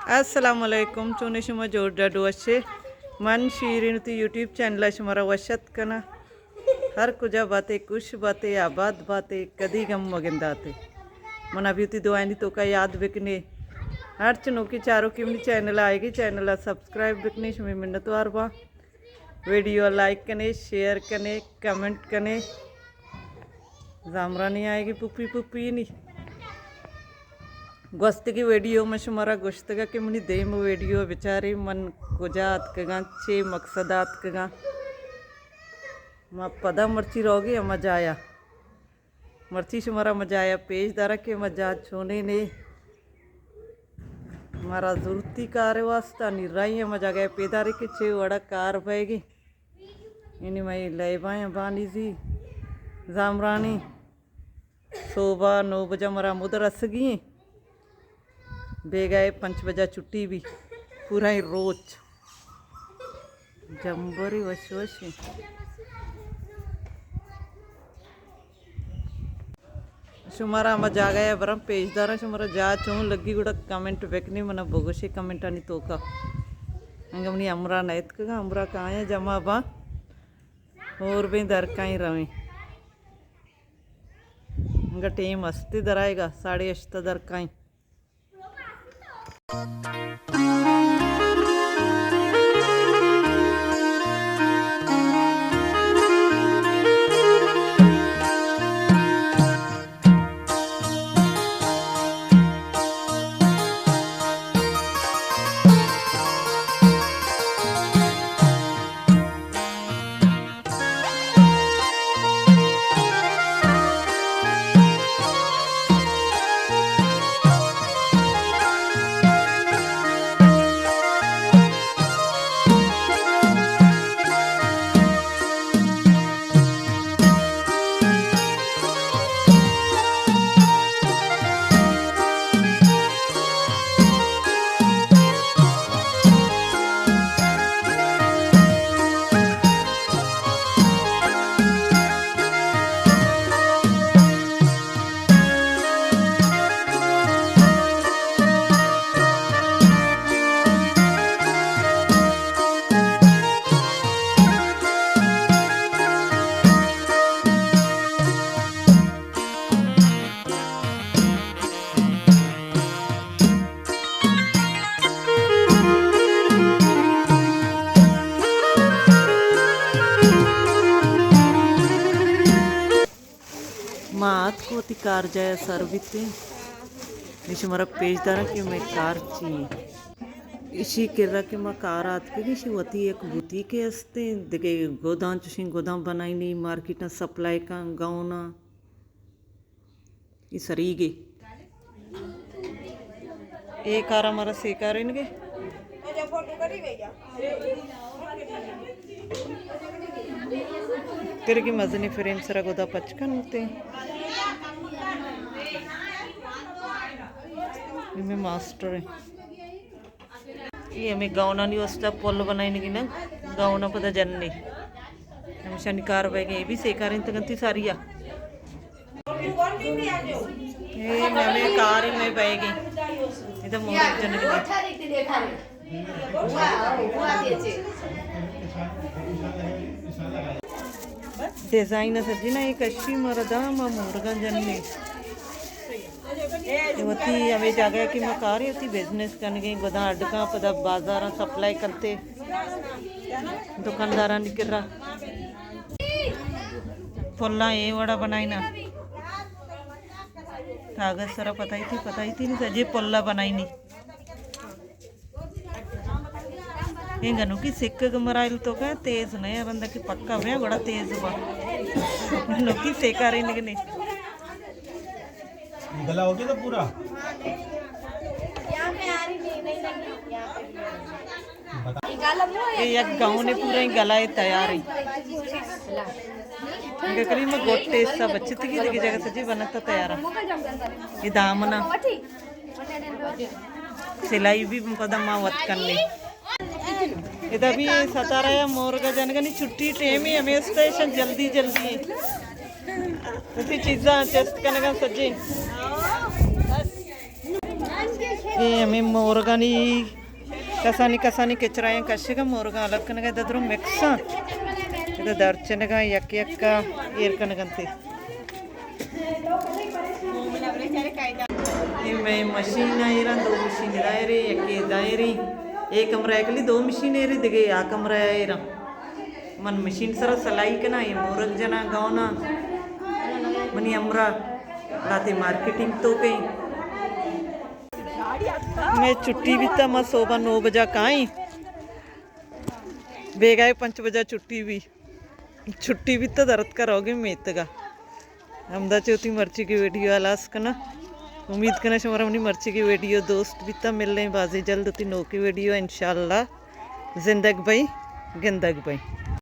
Assalamualaikum cuni shuma jorda duashe man shirin tu YouTube channel shumara washat kana har kuja kush बातें आबाद बातें कदी गम मगिंदाते मन अभी उती दुआनी तो का याद बिकने हर चनो की चारों की चैनल आएगी चैनल सब्सक्राइब बिकने शमी मिन्नत वारबा वीडियो लाइक कने शेयर कने कमेंट कने जामरा नहीं आएगी पुप्पी पुप्पी नहीं गोस्त की वीडियो में शुमारा गोश्त का कि मनी देम वीडियो बेचारे मन गुजात कगा चे मकसदात कगा माँ पदा मर्ची रहोगी मजा आया मर्ची शुमारा मजा आया पेज दारा के मजा छोने ने हमारा जरूरती कार वास्ता निराई है मजा गया पेदारे के चे वड़ा कार भएगी इन्हीं मई लय बाएँ बानी जी जामरानी सोबा 9 बजे मरा मुदर रस गई बेगाए 5 बजे छुट्टी भी पूरा ही रोज जम्बरी वश वश शुमारा मजा गया बरम पेजदारा शुमारा जा चूँ लगी गुड़ा कमेंट बेकनी मना बोगोशे कमेंट आनी तो का अंगमनी अमरा नैत का अमरा कहाँ है जमा बा और भी दर कहीं रवे अंगा टेम अस्ते दराएगा 8:30 दर कहीं मात को ती कार जाए सर बीते इसी हमारा पेजदारा कि मैं कार चाहिए इसी किरा के मैं कार आती के इसी वती एक बुती के हस्ते देखे गोदाम चुशी गोदाम बनाई नहीं मार्केट ना सप्लाई का गाँव ना ये सरी गे एक कार हमारा से कार इनके तेरे की मजनी फ्रेंड सरा गोदा पचकन होते में मास्टर है ये हमें गाँव नहीं वस्ता पोल बनाई नहीं ना गाँव ना पता जनने हमेशा निकार बैगे ये भी सेकार इन तक सारी आ ये मैं कार में बैगे इधर मोर जन डिजाइन सजी ना एक अच्छी मरदा माँ मुर्गा जनने वती हमें जगह की मैं कार होती बिजनेस करने गई गोदा अड्डका पदा बाजार सप्लाई करते दुकानदारा निकल रहा पोला ये वड़ा बनाई ना कागज सारा पता ही थी नहीं सजे पोला बनाई नहीं ये गनु की सिक्क मराइल तो क्या तेज नहीं बंदा की पक्का हुआ बड़ा तेज हुआ नुकी सेका रही निकली गला हो गया तो पूरा ये एक गाँव ने पूरा ही गला है तैयार है करी मैं गोटे सब अच्छी थी की जगह सजी बनता तैयार है ये दामना सिलाई भी पदम वत करने इधर भी सतारा या मोर का जनगनी छुट्टी टेम ही हमें स्टेशन जल्दी जल्दी चीज़ा चेस्ट करने का सजी ये हमें मोरगानी कसानी किचराएं कशिगा मोरगा अलग कनगा दद्रो मिक्सा ಇದು ದರ್ಚನಗ ಯಕ್ಕ ಯಕ್ಕ ಏರ್ಕನಗಂತೆ मैं मशीन आई रहा 2 मशीन दायरे यके दायरे एक कमरा एक ली 2 मशीन एरी दिगे आ कमरा आई रहा मन मशीन सर सलाई कना ये मोरग जना गावना मनी अमरा राते मार्केटिंग तो कई मैं छुट्टी भी था मैं सोबा 9 बजा काई बेगाए 5 बजा छुट्टी भी तो दर्द करोगे मेत का हमदा चौथी मर्ची की वीडियो आलास कना उम्मीद करना हमारा अपनी मर्ची की वीडियो दोस्त भी तो मिल रहे बाजी जल्द होती नो की वीडियो इंशाल्लाह जिंदगी भाई गिंदगी भाई।